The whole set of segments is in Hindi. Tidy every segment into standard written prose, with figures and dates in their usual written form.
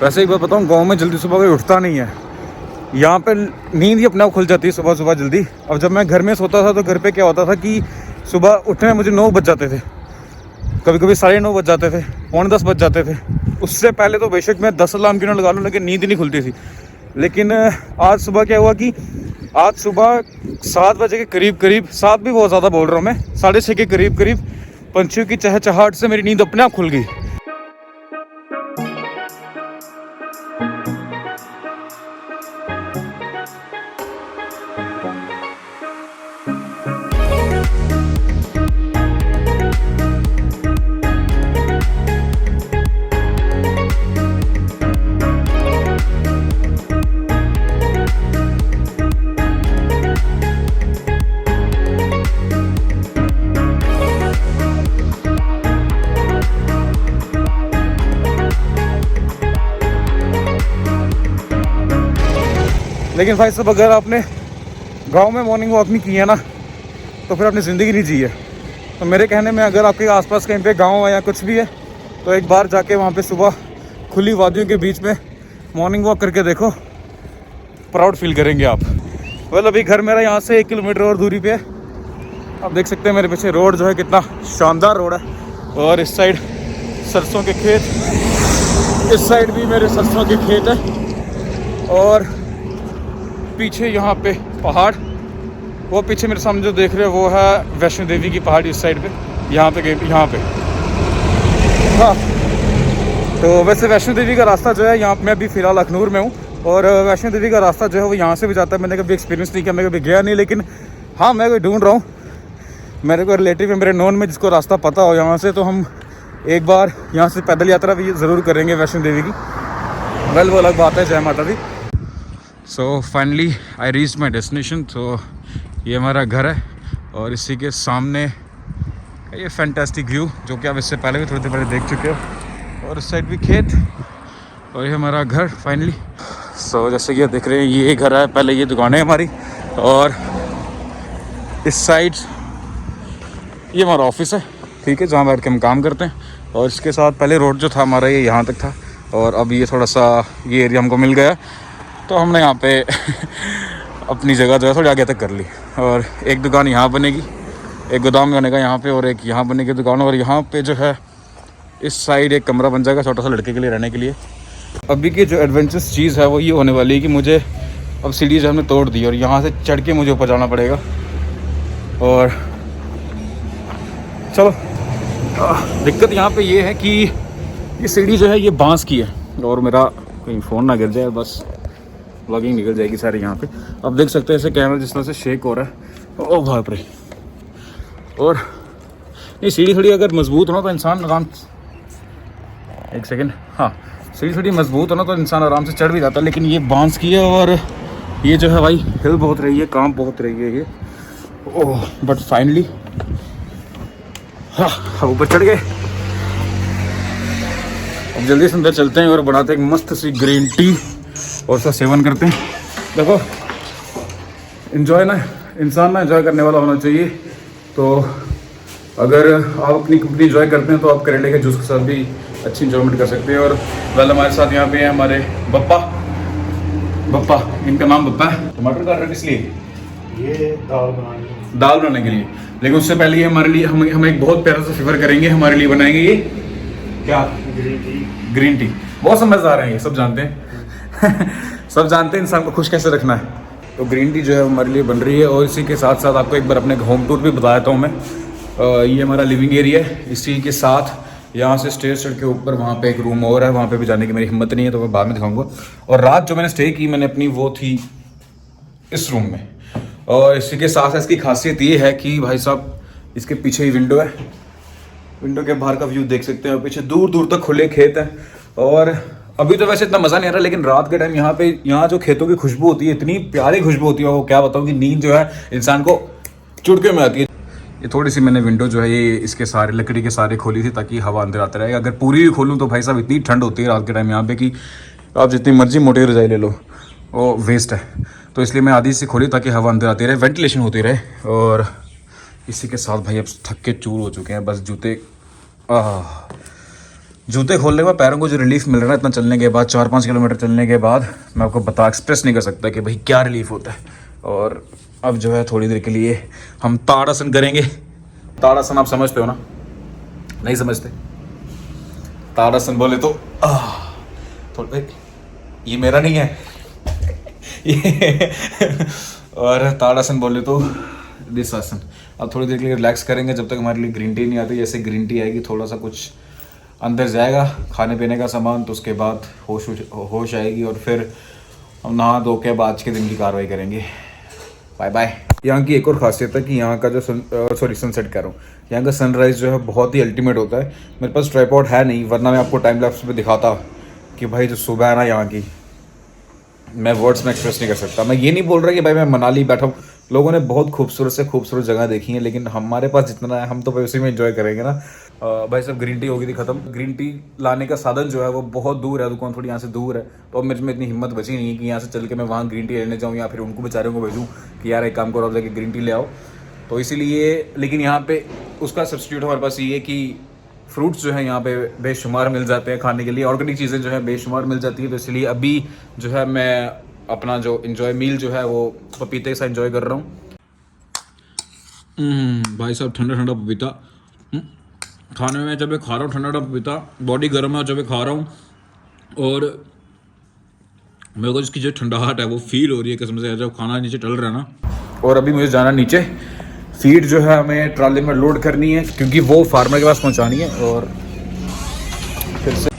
वैसे एक बात बताऊँ, गाँव में जल्दी सुबह कोई उठता नहीं है। यहाँ पे नींद ही अपने आप खुल जाती है सुबह सुबह जल्दी। अब जब मैं घर में सोता था तो घर पे क्या होता था कि सुबह उठने में मुझे 9 बज जाते थे, कभी कभी 9:30 बज जाते थे, 9:45 बज जाते थे। उससे पहले तो बेशक मैं 10 अलार्म क्यों ना लगा लूँ, लेकिन नींद ही नहीं खुलती थी। लेकिन आज सुबह क्या हुआ कि आज सुबह 7 बजे के करीब करीब, 7 भी बहुत ज़्यादा बोल रहा हूँ मैं, 6:30 के करीब करीब पंछियों की चहचहाहट से मेरी नींद अपने आप खुल गई। लेकिन भाई साहब, अगर आपने गांव में मॉर्निंग वॉक नहीं की है ना, तो फिर आपने ज़िंदगी नहीं जी है। तो मेरे कहने में, अगर आपके आसपास कहीं पे गांव है या कुछ भी है, तो एक बार जाके वहाँ पे सुबह खुली वादियों के बीच में मॉर्निंग वॉक करके देखो, प्राउड फील करेंगे आप। वेल, अभी घर मेरा यहाँ से 1 किलोमीटर और दूरी पे है। आप देख सकते हैं मेरे पीछे रोड जो है कितना शानदार रोड है, और इस साइड सरसों के खेत, इस साइड भी मेरे सरसों के खेत है, और पीछे यहाँ पे पहाड़, वो पीछे मेरे सामने जो देख रहे हो वो है वैष्णो देवी की पहाड़ी इस साइड पे, यहाँ पे। हाँ, तो वैसे वैष्णो देवी का रास्ता जो है, यहाँ मैं अभी फ़िलहाल अखनूर में हूँ, और वैष्णो देवी का रास्ता जो है वो यहाँ से भी जाता है। मैंने कभी एक्सपीरियंस नहीं किया, मैं कभी गया नहीं, लेकिन हाँ, मैं कोई ढूंढ रहा हूँ। मेरे को रिलेटिव है मेरे नॉन में जिसको रास्ता पता हो यहाँ से, तो हम एक बार यहाँ से पैदल यात्रा भी ज़रूर करेंगे वैष्णो देवी की। वेल, वो अलग बात है। जय माता दी। So finally I reach my destination. तो ये हमारा घर है, और इसी के सामने ये फैंटास्टिक व्यू, जो कि आप इससे पहले भी थोड़ी देर पहले देख चुके हो, और इस साइड भी खेत, और ये हमारा घर फाइनली। सो जैसे कि आप देख रहे हैं, ये घर है, पहले ये दुकान है हमारी, और इस साइड ये हमारा ऑफिस है, ठीक है, जहाँ बैठ के हम काम करते हैं। और इसके साथ पहले रोड जो था हमारा, ये यहाँ तक था, और अब ये थोड़ा सा ये एरिया हमको मिल गया, तो हमने यहाँ पे अपनी जगह जो है थोड़ी आगे तक कर ली। और एक दुकान यहाँ बनेगी, एक गोदाम बनेगा यहाँ पे, और एक यहाँ बनेगी दुकान, और यहाँ पे जो है इस साइड एक कमरा बन जाएगा छोटा सा लड़के के लिए रहने के लिए। अभी की जो एडवेंचरस चीज़ है वो ये होने वाली है कि मुझे अब सीढ़ी जो हमने तोड़ दी, और यहाँ से चढ़ के मुझे ऊपर जाना पड़ेगा। और चलो, दिक्कत यहाँ पे ये है कि ये सीढ़ी जो है ये बांस की है, और मेरा कहीं फ़ोन ना गिर जाए, बस व्लॉगिंग निकल जाएगी सारी यहाँ पे। अब देख सकते हैं ऐसे कैमरा जिस तरह से शेक हो रहा है, ओ बाप रे। और ये सीढ़ी थोड़ी अगर मजबूत हो ना तो इंसान आराम, एक सेकेंड, हाँ, सीढ़ी थोड़ी मजबूत हो ना तो इंसान आराम से चढ़ भी जाता है, लेकिन ये बांस की है, और ये जो है भाई हिल बहुत रही है, काम बहुत रही है ये। ओह, बट फाइनली हाँ, ऊपर चढ़ गए। अब जल्दी से अंदर चलते हैं और बनाते हैं एक मस्त सी ग्रीन टी, और उसका सेवन करते हैं। देखो, इन्जॉय ना, इंसान ना इन्जॉय करने वाला होना चाहिए। तो अगर आप अपनी कंपनी इन्जॉय करते हैं तो आप करेले के जूस के साथ भी अच्छी इन्जॉयमेंट कर सकते हैं। और वेल, हमारे साथ यहाँ पे हैं हमारे बप्पा, इनका नाम बप्पा है। टमाटर काट रहे हैं किस लिए? ये दाल बनाने के लिए। लेकिन उससे पहले ये हमारे लिए हम एक बहुत प्यारा सा फेवर करेंगे, हमारे लिए बनाएंगे ये क्या? Green tea. बहुत समझदार हैं ये, सब जानते हैं सब जानते हैं इंसान को खुश कैसे रखना है। तो ग्रीन टी जो है हमारे लिए बन रही है, और इसी के साथ साथ आपको एक बार अपने होम टूर भी बता देता हूँ मैं। ये हमारा लिविंग एरिया है, इसी के साथ यहाँ से स्टेज चढ़ के ऊपर वहाँ पे एक रूम और है, वहाँ पे भी जाने की मेरी हिम्मत नहीं है, तो मैं बाद में दिखाऊंगा। और रात जो मैंने स्टे की मैंने अपनी, वो थी इस रूम में। और इसी के साथ इसकी खासियत ये है कि भाई साहब, इसके पीछे ही विंडो है, विंडो के बाहर का व्यू देख सकते हैं, और पीछे दूर दूर तक खुले खेत हैं। और अभी तो वैसे इतना मज़ा नहीं आ रहा, लेकिन रात के टाइम यहाँ जो खेतों की खुशबू होती है, इतनी प्यारी खुशबू होती है, वो क्या बताऊँ कि नींद जो है इंसान को चुटके में आती है। ये थोड़ी सी मैंने विंडो जो है ये इसके सारे लकड़ी के सारे खोली थी ताकि हवा अंदर आते रहे। अगर पूरी भी खोलूँ तो भाई साहब इतनी ठंड होती है रात के टाइम यहाँ पे कि आप जितनी मर्जी मोटी रजाई ले लो वो वेस्ट है। तो इसलिए मैं आधी सी खोली ताकि हवा अंदर आती रहे, वेंटिलेशन होती रहे। और इसी के साथ भाई अब थक के चूर हो चुके हैं, बस जूते जूते खोलने के बाद पैरों को जो रिलीफ मिल रहा है इतना चलने के बाद, 4-5 किलोमीटर चलने के बाद, मैं आपको बता एक्सप्रेस नहीं कर सकता कि भाई क्या रिलीफ होता है। और अब जो है थोड़ी देर के लिए हम ताड़ासन करेंगे। ताड़ासन आप समझते हो ना? नहीं समझते? ताड़ासन बोले तो थोड़ा, ये मेरा नहीं है ये और ताड़ासन बोले तो दिस आसन। अब थोड़ी देर के लिए रिलैक्स करेंगे जब तक हमारे लिए ग्रीन टी नहीं आती। जैसे ग्रीन टी आएगी थोड़ा सा कुछ अंदर जाएगा खाने पीने का सामान, तो उसके बाद होश आएगी और फिर हम नहा धो के आज के दिन की कार्रवाई करेंगे। Bye bye. यहाँ की एक और खासियत है कि यहाँ का जो सनसेट कह रहा हूँ, यहाँ का सनराइज़ जो है बहुत ही अल्टीमेट होता है। मेरे पास ट्राइपॉड है नहीं, वरना मैं आपको टाइम लैप्स पे दिखाता कि भाई जो सुबह है ना यहाँ की, मैं वर्ड्स में एक्सप्रेस नहीं कर सकता। मैं ये नहीं बोल रहा कि भाई मैं मनाली बैठा हूँ, लोगों ने बहुत खूबसूरत से खूबसूरत जगह देखी है, लेकिन हमारे पास जितना है हम तो भाई उसी में एंजॉय करेंगे ना। भाई साहब ग्रीन टी हो गई थी ख़त्म। ग्रीन टी लाने का साधन जो है वो बहुत दूर है, दुकान थोड़ी यहाँ से दूर है, तो अब मेरे में इतनी हिम्मत बची नहीं है कि यहाँ से चल के मैं वहाँ ग्रीन टी लेने जाऊँ या फिर उनको बेचारों को भेजूँ कि यार एक काम करो आप जाके ग्रीन टी ले आओ। तो इसीलिए, लेकिन यहाँ पे उसका सब्स्टिट्यूट हमारे पास ये है कि फ्रूट्स जो है यहाँ पे बेशुमार मिल जाते हैं खाने के लिए, ऑर्गेनिक चीज़ें जो है बेशुमार मिल जाती है। तो इसलिए अभी जो है मैं अपना जो इन्जॉय मील जो है वो पपीते के साथ इन्जॉय कर रहा हूँ। भाई साहब ठंडा ठंडा पपीता खाने में, जब मैं खा रहा हूँ ठंडा ठंडा पपीता, बॉडी गर्म है जब मैं खा रहा हूँ, और मेरे को इसकी जो ठंडाहट है वो फील हो रही है कसम से, जब खाना नीचे टल रहा है ना। और अभी मुझे जाना नीचे, फीड जो है हमें ट्राली में लोड करनी है क्योंकि वो फार्मर के पास पहुँचानी है। और फिर से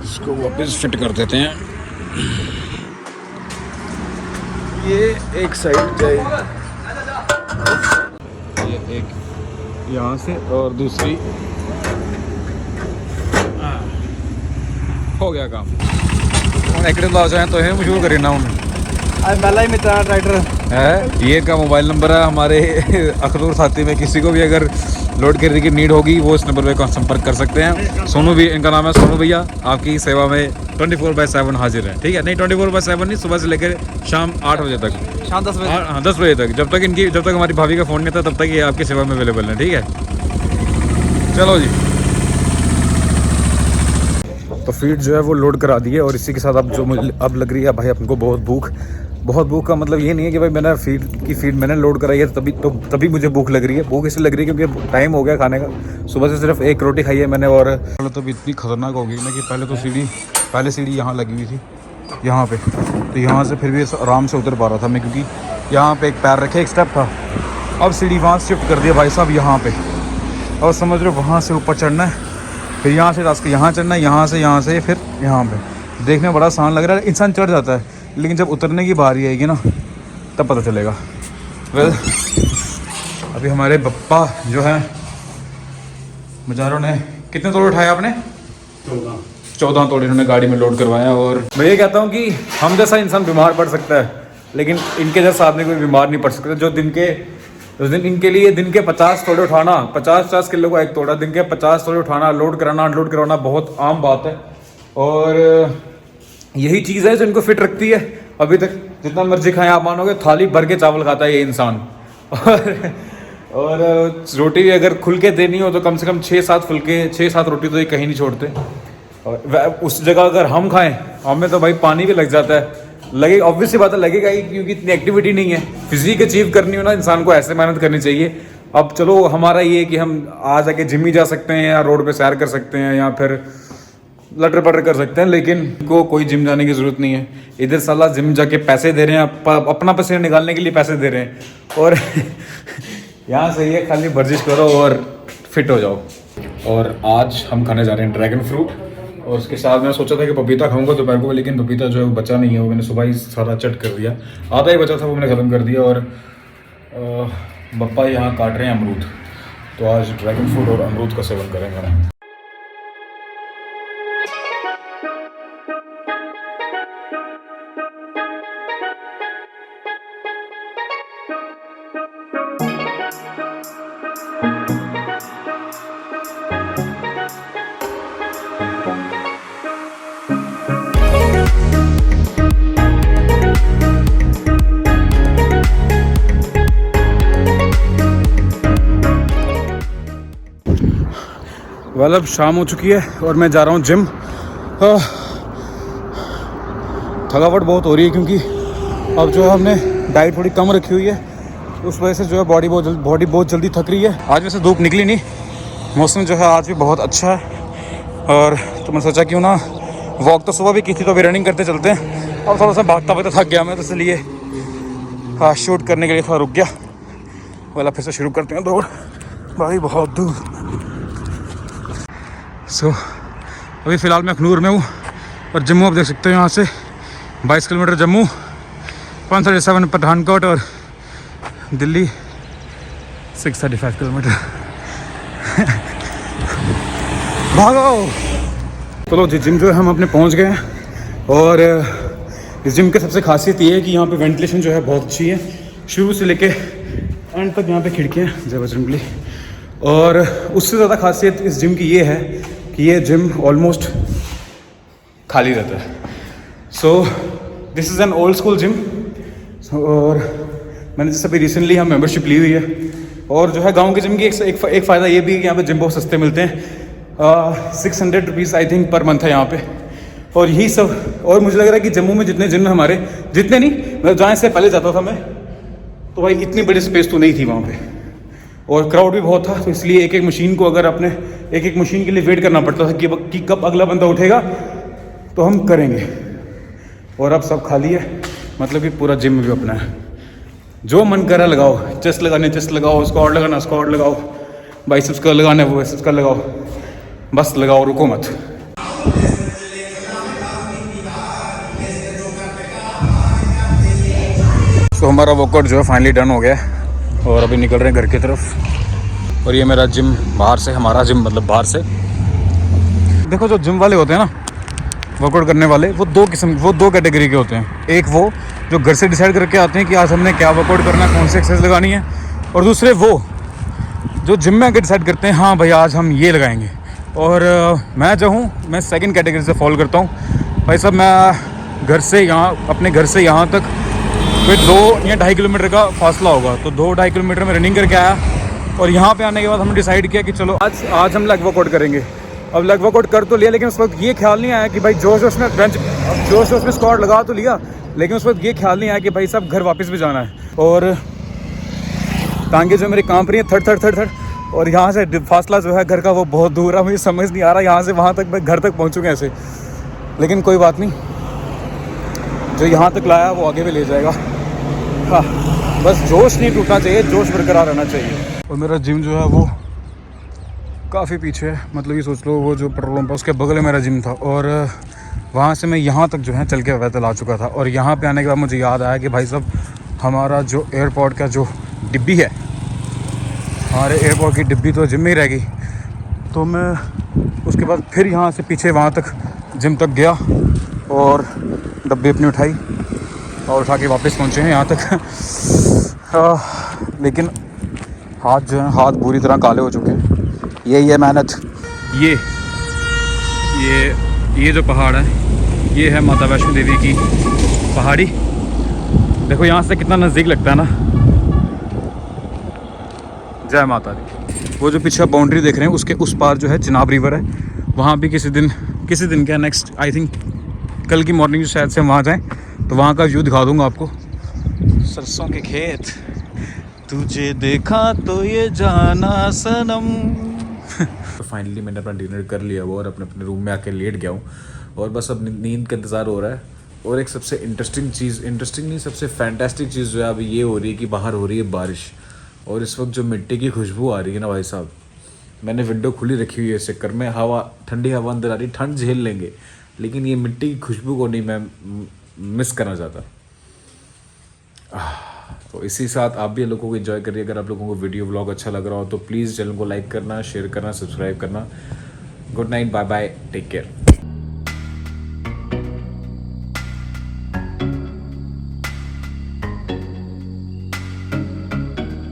इसको वापस फिट कर देते हैं। ये एक साइड जाएगी, ये एक यहाँ से और दूसरी, हो गया काम। आ जाए तो है मशहूर करी ना उन्हें पहला ही मित्र ट्रैक्टर है। ये का मोबाइल नंबर है हमारे अखनूर साथी में, किसी को भी अगर लोड करने की नीड होगी वो इस नंबर पे संपर्क कर सकते हैं। सोनू भी इनका नाम है, सोनू भैया आपकी सेवा में 24/7 हाजिर है। ठीक है, नहीं 24/7 नहीं, सुबह से लेकर शाम 8 बजे तक, शाम 10 बजे, हाँ 10 बजे तक, जब तक हमारी भाभी का फ़ोन नहीं आता तब तक ये आपकी सेवा में अवेलेबल है। ठीक है, चलो जी। तो फीड जो है वो लोड करा दी है और इसी के साथ अब जो मुझे अब लग रही है भाई अपने को बहुत भूख का मतलब ये नहीं है कि भाई मैंने फीड मैंने लोड कराई है तभी मुझे भूख लग रही है। भूख इसलिए लग रही है क्योंकि टाइम हो गया खाने का, सुबह से सिर्फ एक रोटी खाई है मैंने। और तो इतनी खतरनाक होगी ना कि पहले सीढ़ी यहाँ लगी हुई थी यहाँ पे, तो यहाँ से फिर भी आराम से उतर पा रहा था मैं, क्योंकि यहाँ पे एक पैर रखे एक स्टेप था। अब सीढ़ी वहाँ शिफ्ट कर दिया भाई साहब यहाँ पे, और समझ रहे हो वहाँ से ऊपर चढ़ना है, फिर यहाँ से रास्ते यहाँ चढ़ना है, यहाँ से फिर यहाँ पे। देखने में बड़ा आसान लग रहा है, इंसान चढ़ जाता है, लेकिन जब उतरने की बारी आएगी ना तब पता चलेगा। अभी हमारे पप्पा जो हैं बेचारों ने कितने तोड़ उठाए आपने? 14 तोड़ इन्होंने गाड़ी में लोड करवाया। और मैं ये कहता हूँ कि हम जैसा इंसान बीमार पड़ सकता है, लेकिन इनके जैसा आदमी कोई बीमार नहीं पड़ सकता। जो इनके लिए दिन के 50 तोड़े उठाना, 50 किलो का एक तोड़ा, दिन के 50 तोड़े उठाना, लोड कराना अनलोड करवाना बहुत आम बात है। और यही चीज़ है जो इनको फिट रखती है। अभी तक जितना मर्जी खाएं आप मानोगे थाली भर के चावल खाता है ये इंसान। और और रोटी भी अगर खुल के देनी हो तो कम से कम 6-7 रोटी तो ये कहीं नहीं छोड़ते। और उस जगह अगर हम खाएं, हमें तो भाई पानी भी लग जाता है। लगे ऑब्वियसली बात है, लगेगा ही, क्योंकि इतनी एक्टिविटी नहीं है। फिजिक अचीव करनी हो ना इंसान को, ऐसे मेहनत करनी चाहिए। अब चलो हमारा ये है कि हम आ जाके जिम ही जा सकते हैं या रोड पे सैर कर सकते हैं या फिर लटर पटर कर सकते हैं, लेकिन को कोई जिम जाने की ज़रूरत नहीं है। इधर साला जिम जाके पैसे दे रहे हैं, अपना पसीना निकालने के लिए पैसे दे रहे हैं, और यहाँ सही है खाली वर्जिश करो और फिट हो जाओ। और आज हम खाने जा रहे हैं ड्रैगन फ्रूट, और उसके साथ मैं सोचा था कि पपीता खाऊंगा दोपहर को, लेकिन पपीता जो है वो बचा नहीं है, वो मैंने सुबह ही सारा चट कर दिया। आधा ही बचा था वो मैंने ख़त्म कर दिया। और पप्पा यहाँ काट रहे हैं अमरूद, तो आज ड्रैगन फ्रूट और अमरूद का सेवन करेंगे हम। अब शाम हो चुकी है और मैं जा रहा हूँ जिम। थकावट बहुत हो रही है क्योंकि अब जो हमने डाइट थोड़ी कम रखी हुई है, उस वजह से जो है बॉडी बहुत जल्दी थक रही है। आज वैसे धूप निकली नहीं, मौसम जो है आज भी बहुत अच्छा है। और तो मैं सोचा क्यों ना वॉक तो सुबह भी की थी, तो अभी रनिंग करते चलते हैं। अब थोड़ा सा भागता भागता थक गया मैं, तो इसलिए हाँ शूट करने के लिए थोड़ा रुक गया। वाला फिर से शुरू करते हैं दौड़, भाई बहुत दूर। अभी फ़िलहाल मैं अखनूर में हूँ और जम्मू आप देख सकते हो यहाँ से 22 किलोमीटर जम्मू, 137 पठानकोट और दिल्ली 635 किलोमीटर। भागो। चलो जी, जिम जो है हम अपने पहुँच गए हैं। और इस जिम की सबसे खासियत ये है कि यहाँ पे वेंटिलेशन जो है बहुत अच्छी है, शुरू से लेके एंड तक यहाँ पे खिड़कियाँ जय बजरंगबली। और उससे ज़्यादा खासियत इस जिम की ये है कि ये जिम ऑलमोस्ट खाली रहता है। So this is an old school gym. और मैंने जैसे अभी रिसेंटली यहाँ मेंबरशिप ली हुई है। और जो है गांव के जिम की एक फ़ायदा ये भी है कि यहाँ पे जिम बहुत सस्ते मिलते हैं। 600 rupees I think per month है यहाँ पे। और यही सब। और मुझे लग रहा है कि जम्मू में जितने जिम हमारे, जितने नहीं, मतलब जाने से पहले जाता था मैं, तो भाई इतनी बड़ी स्पेस तो नहीं थी वहाँ पे, और क्राउड भी बहुत था। तो इसलिए एक एक मशीन को अगर अपने एक मशीन के लिए वेट करना पड़ता था कि कब अगला बंदा उठेगा तो हम करेंगे। और अब सब खाली है, मतलब कि पूरा जिम भी अपना है। जो मन करा लगाओ, चेस्ट लगाने चेस्ट लगाओ, स्क्वाट लगाना स्क्वाट लगाओ, बाइसेप्स का लगाना है वो बाइसेप्स का लगाओ, बस लगाओ, रुको मत। तो हमारा वर्कआउट जो है फाइनली डन हो गया है और अभी निकल रहे हैं घर की तरफ। और ये मेरा जिम बाहर से, हमारा जिम मतलब बाहर से। देखो जो जिम वाले होते हैं ना, वर्कआउट करने वाले, वो दो कैटेगरी के होते हैं। एक वो जो घर से डिसाइड करके आते हैं कि आज हमने क्या वर्कआउट करना है, कौन सी एक्सरसाइज लगानी है। और दूसरे वो जो जिम में आके डिसाइड करते हैं, हाँ भाई आज हम ये लगाएंगे। और मैं जो हूँ, मैं सेकंड कैटेगरी से फॉलो करता हूँ। भाई साहब मैं घर से यहाँ, अपने घर से यहाँ तक कोई 2 या 2.5 किलोमीटर का फासला होगा, तो 2-2.5 किलोमीटर में रनिंग करके आया। और यहाँ पे आने के बाद हमने डिसाइड किया कि चलो आज हम लेग वर्कआउट करेंगे। अब लेग वर्कआउट कर तो लिया, लेकिन उस वक्त ये ख्याल नहीं आया कि भाई जोश में स्क्वाट लगा तो लिया, लेकिन उस वक्त ये ख्याल नहीं आया कि भाई साहब घर वापस भी जाना है। और टांगे जो मेरी कांप रही है थड़। और यहाँ से फासला जो है घर का वो बहुत दूर है, मुझे समझ नहीं आ रहा यहाँ से वहाँ तक मैं घर तक पहुँचूँ कैसे। लेकिन कोई बात नहीं, जो यहाँ तक लाया वो आगे भी ले जाएगा। हाँ, बस जोश नहीं टूटना चाहिए, जोश बरकरार रहना चाहिए। और मेरा जिम जो है वो काफ़ी पीछे है, मतलब ये सोच लो वो जो पेट्रोल पंप है उसके बगल में मेरा जिम था। और वहाँ से मैं यहाँ तक जो है चल के पैदल आ चुका था। और यहाँ पे आने के बाद मुझे याद आया कि भाई साहब हमारा जो एयरपोर्ट का जो डिब्बी है, हमारे एयरपोर्ट की डिब्बी तो जिम में ही रह गई। तो मैं उसके बाद फिर यहाँ से पीछे वहाँ तक जिम तक गया और डब्बी अपनी उठाई और उठा के वापस पहुँचे हैं यहाँ तक। लेकिन हाथ जो है, हाथ बुरी तरह काले हो चुके हैं। यही है मेहनत। ये जो पहाड़ है, ये है माता वैष्णो देवी की पहाड़ी। देखो यहाँ से कितना नज़दीक लगता है ना। जय माता दी। वो जो पीछे बाउंड्री देख रहे हैं उसके उस पार जो है चिनाब रिवर है, वहाँ भी किसी दिन क्या नेक्स्ट आई थिंक कल की मॉर्निंग शायद से हम वहाँ जाएँ तो वहाँ का व्यू दिखा दूँगा आपको। सरसों के खेत, तुझे देखा तो ये जाना सनम। तो फाइनली मैंने अपना डिनर कर लिया वो और अपने रूम में आके लेट गया हूँ और बस अब नींद का इंतज़ार हो रहा है। और एक सबसे इंटरेस्टिंग नहीं सबसे फैंटास्टिक चीज़ जो है अभी ये हो रही है कि बाहर हो रही है बारिश और इस वक्त जो मिट्टी की खुशबू आ रही है ना भाई साहब, मैंने विंडो खुली रखी हुई है इस चक्कर में, हवा ठंडी हवा अंदर आ रही, ठंड झेल लेंगे लेकिन ये मिट्टी की खुशबू को नहीं मैं मिस करना चाहता। तो इसी साथ आप भी लोगों को एंजॉय करिए। अगर आप लोगों को वीडियो व्लॉग अच्छा लग रहा हो तो प्लीज़ चैनल को लाइक करना, शेयर करना, सब्सक्राइब करना। Good night, bye bye, take care.